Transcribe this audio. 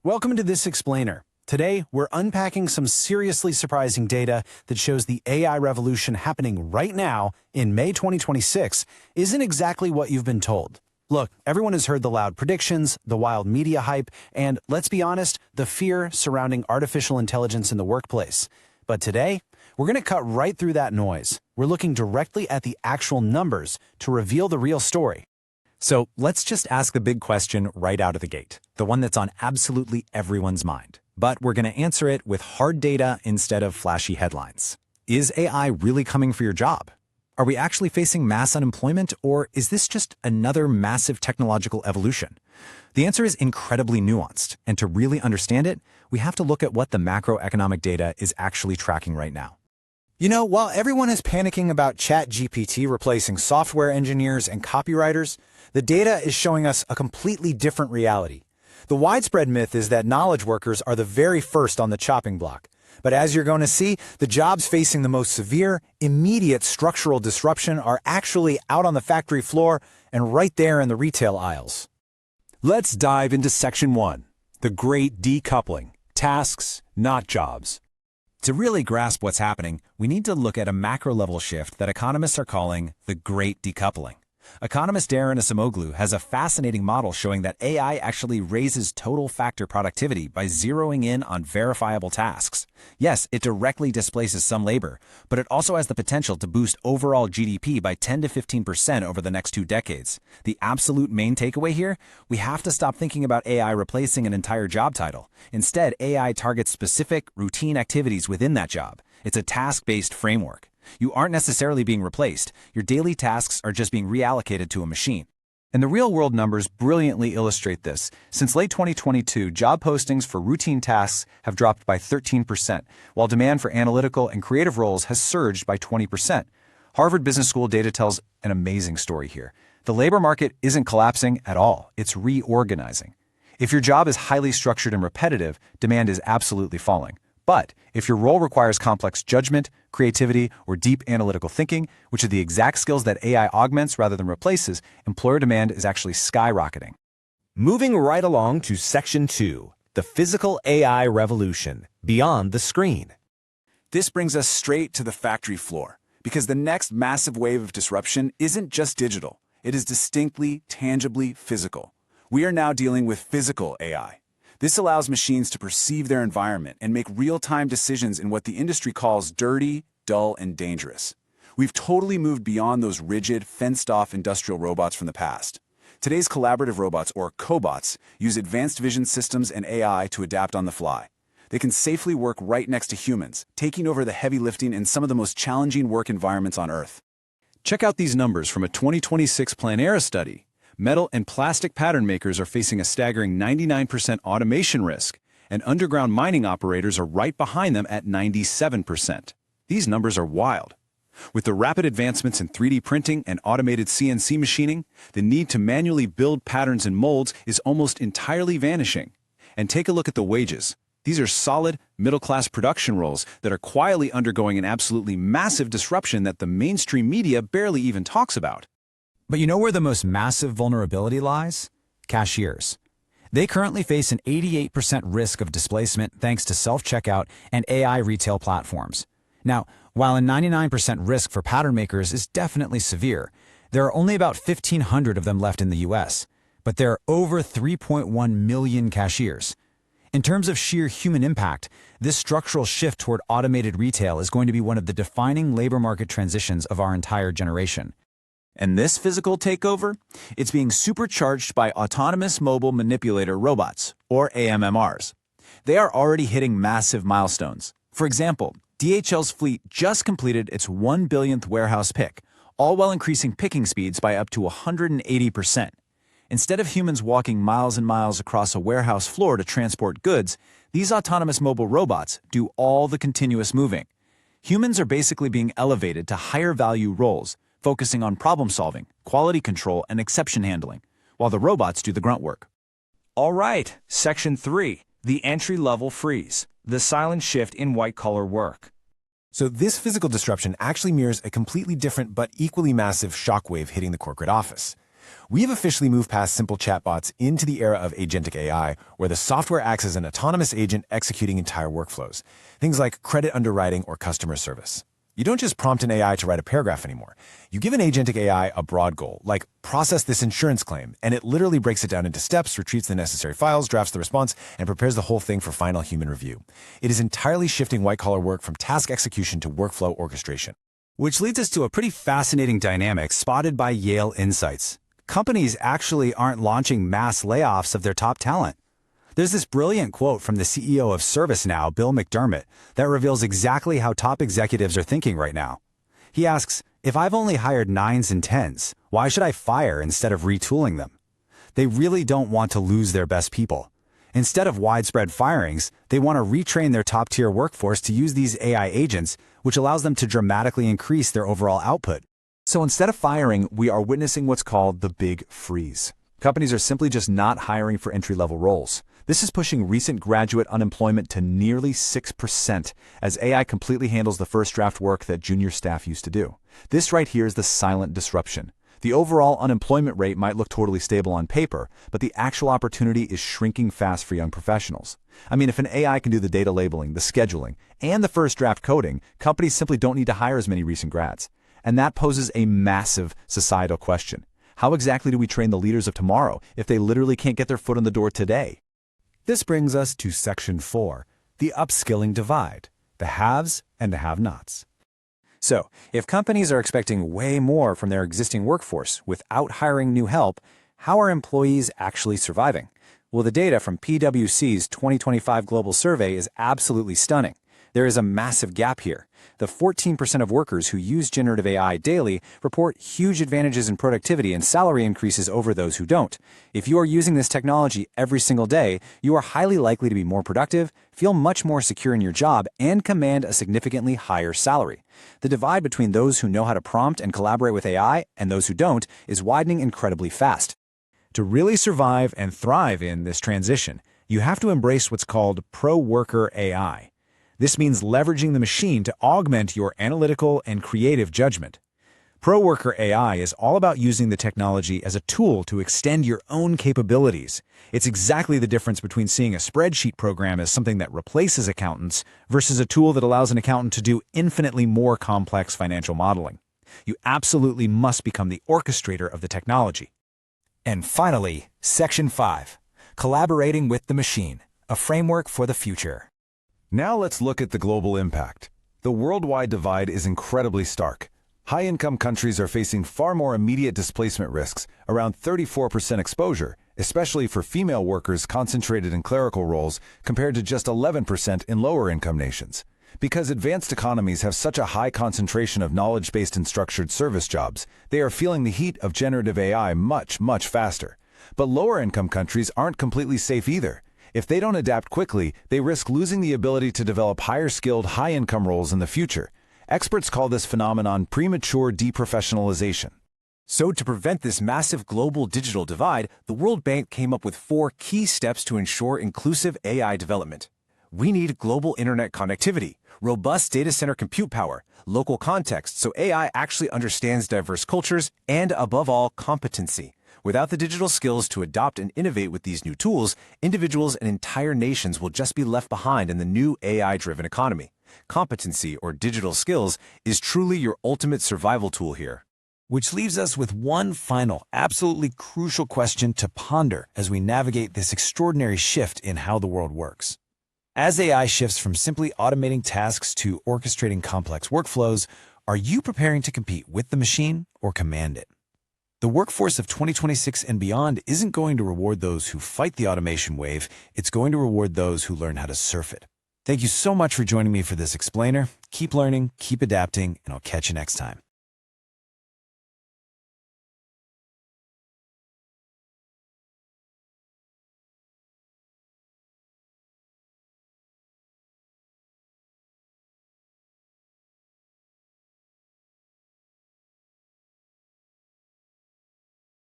Welcome to This Explainer. Today, we're unpacking some seriously surprising data that shows the AI revolution happening right now in May 2026 isn't exactly what you've been told. Look, everyone has heard the loud predictions, the wild media hype, and, let's be honest, the fear surrounding artificial intelligence in the workplace. But today, we're going to cut right through that noise. We're looking directly at the actual numbers to reveal the real story. So let's just ask the big question right out of the gate, the one that's on absolutely everyone's mind. But we're going to answer it with hard data instead of flashy headlines. Is AI really coming for your job? Are we actually facing mass unemployment, or is this just another massive technological evolution? The answer is incredibly nuanced, and to really understand it, we have to look at what the macroeconomic data is actually tracking right now. You know, while everyone is panicking about ChatGPT replacing software engineers and copywriters, the data is showing us a completely different reality. The widespread myth is that knowledge workers are the very first on the chopping block. But as you're going to see, the jobs facing the most severe, immediate structural disruption are actually out on the factory floor and right there in the retail aisles. Let's dive into Section 1, the Great Decoupling, tasks, not jobs. To really grasp what's happening, we need to look at a macro-level shift that economists are calling the Great Decoupling. Economist Darren Acemoglu has a fascinating model showing that AI actually raises total factor productivity by zeroing in on verifiable tasks. Yes, it directly displaces some labor, but it also has the potential to boost overall GDP by 10 to 15% over the next 2 decades. The absolute main takeaway here? We have to stop thinking about AI replacing an entire job title. Instead, AI targets specific, routine activities within that job. It's a task-based framework. You aren't necessarily being replaced. Your daily tasks are just being reallocated to a machine. And the real-world numbers brilliantly illustrate this. Since late 2022, job postings for routine tasks have dropped by 13%, while demand for analytical and creative roles has surged by 20%. Harvard Business School data tells an amazing story here. The labor market isn't collapsing at all. It's reorganizing. If your job is highly structured and repetitive, demand is absolutely falling. But if your role requires complex judgment, creativity, or deep analytical thinking, which are the exact skills that AI augments rather than replaces, employer demand is actually skyrocketing. Moving right along to Section 2, the physical AI revolution, beyond the screen. This brings us straight to the factory floor, because the next massive wave of disruption isn't just digital. It is distinctly, tangibly physical. We are now dealing with physical AI. This allows machines to perceive their environment and make real-time decisions in what the industry calls dirty, dull, and dangerous. We've totally moved beyond those rigid, fenced-off industrial robots from the past. Today's collaborative robots, or cobots, use advanced vision systems and AI to adapt on the fly. They can safely work right next to humans, taking over the heavy lifting in some of the most challenging work environments on Earth. Check out these numbers from a 2026 Planera study. Metal and plastic pattern makers are facing a staggering 99% automation risk, and underground mining operators are right behind them at 97%. These numbers are wild. With the rapid advancements in 3D printing and automated CNC machining, the need to manually build patterns and molds is almost entirely vanishing. And take a look at the wages. These are solid, middle-class production roles that are quietly undergoing an absolutely massive disruption that the mainstream media barely even talks about. But you know where the most massive vulnerability lies? Cashiers. They currently face an 88% risk of displacement thanks to self-checkout and AI retail platforms. Now, while a 99% risk for pattern makers is definitely severe, there are only about 1,500 of them left in the US, but there are over 3.1 million cashiers. In terms of sheer human impact, this structural shift toward automated retail is going to be one of the defining labor market transitions of our entire generation. And this physical takeover? It's being supercharged by autonomous mobile manipulator robots, or AMMRs. They are already hitting massive milestones. For example, DHL's fleet just completed its 1 billionth warehouse pick, all while increasing picking speeds by up to 180%. Instead of humans walking miles and miles across a warehouse floor to transport goods, these autonomous mobile robots do all the continuous moving. Humans are basically being elevated to higher-value roles, focusing on problem-solving, quality control, and exception handling, while the robots do the grunt work. All right, Section 3, the entry-level freeze, the silent shift in white-collar work. So this physical disruption actually mirrors a completely different but equally massive shockwave hitting the corporate office. We've officially moved past simple chatbots into the era of agentic AI, where the software acts as an autonomous agent executing entire workflows. Things like credit underwriting or customer service. You don't just prompt an AI to write a paragraph anymore. You give an agentic AI a broad goal, like process this insurance claim, and it literally breaks it down into steps, retrieves the necessary files, drafts the response, and prepares the whole thing for final human review. It is entirely shifting white-collar work from task execution to workflow orchestration. Which leads us to a pretty fascinating dynamic spotted by Yale Insights. Companies actually aren't launching mass layoffs of their top talent. There's this brilliant quote from the CEO of ServiceNow, Bill McDermott, that reveals exactly how top executives are thinking right now. He asks, "If I've only hired 9s and 10s, why should I fire instead of retooling them?" They really don't want to lose their best people. Instead of widespread firings, they want to retrain their top-tier workforce to use these AI agents, which allows them to dramatically increase their overall output. So instead of firing, we are witnessing what's called the big freeze. Companies are simply just not hiring for entry-level roles. This is pushing recent graduate unemployment to nearly 6% as AI completely handles the first draft work that junior staff used to do. This right here is the silent disruption. The overall unemployment rate might look totally stable on paper, but the actual opportunity is shrinking fast for young professionals. I mean, if an AI can do the data labeling, the scheduling, and the first draft coding, companies simply don't need to hire as many recent grads. And that poses a massive societal question. How exactly do we train the leaders of tomorrow if they literally can't get their foot in the door today? This brings us to Section 4, the upskilling divide, the haves and the have-nots. So, if companies are expecting way more from their existing workforce without hiring new help, how are employees actually surviving? Well, the data from PwC's 2025 Global Survey is absolutely stunning. There is a massive gap here. The 14% of workers who use generative AI daily report huge advantages in productivity and salary increases over those who don't. If you are using this technology every single day, you are highly likely to be more productive, feel much more secure in your job, and command a significantly higher salary. The divide between those who know how to prompt and collaborate with AI and those who don't is widening incredibly fast. To really survive and thrive in this transition, you have to embrace what's called pro-worker AI. This means leveraging the machine to augment your analytical and creative judgment. Pro-worker AI is all about using the technology as a tool to extend your own capabilities. It's exactly the difference between seeing a spreadsheet program as something that replaces accountants versus a tool that allows an accountant to do infinitely more complex financial modeling. You absolutely must become the orchestrator of the technology. And finally, Section 5, Collaborating with the Machine, a framework for the future. Now let's look at the global impact. The worldwide divide is incredibly stark. High-income countries are facing far more immediate displacement risks, around 34% exposure, especially for female workers concentrated in clerical roles, compared to just 11% in lower-income nations. Because advanced economies have such a high concentration of knowledge-based and structured service jobs, they are feeling the heat of generative AI much, much faster. But lower-income countries aren't completely safe either. If they don't adapt quickly, they risk losing the ability to develop higher-skilled, high-income roles in the future. Experts call this phenomenon premature deprofessionalization. So to prevent this massive global digital divide, the World Bank came up with 4 key steps to ensure inclusive AI development. We need global internet connectivity, robust data center compute power, local context so AI actually understands diverse cultures, and above all, competency. Without the digital skills to adopt and innovate with these new tools, individuals and entire nations will just be left behind in the new AI-driven economy. Competency, or digital skills, is truly your ultimate survival tool here. Which leaves us with one final, absolutely crucial question to ponder as we navigate this extraordinary shift in how the world works. As AI shifts from simply automating tasks to orchestrating complex workflows, are you preparing to compete with the machine or command it? The workforce of 2026 and beyond isn't going to reward those who fight the automation wave, it's going to reward those who learn how to surf it. Thank you so much for joining me for this explainer. Keep learning, keep adapting, and I'll catch you next time.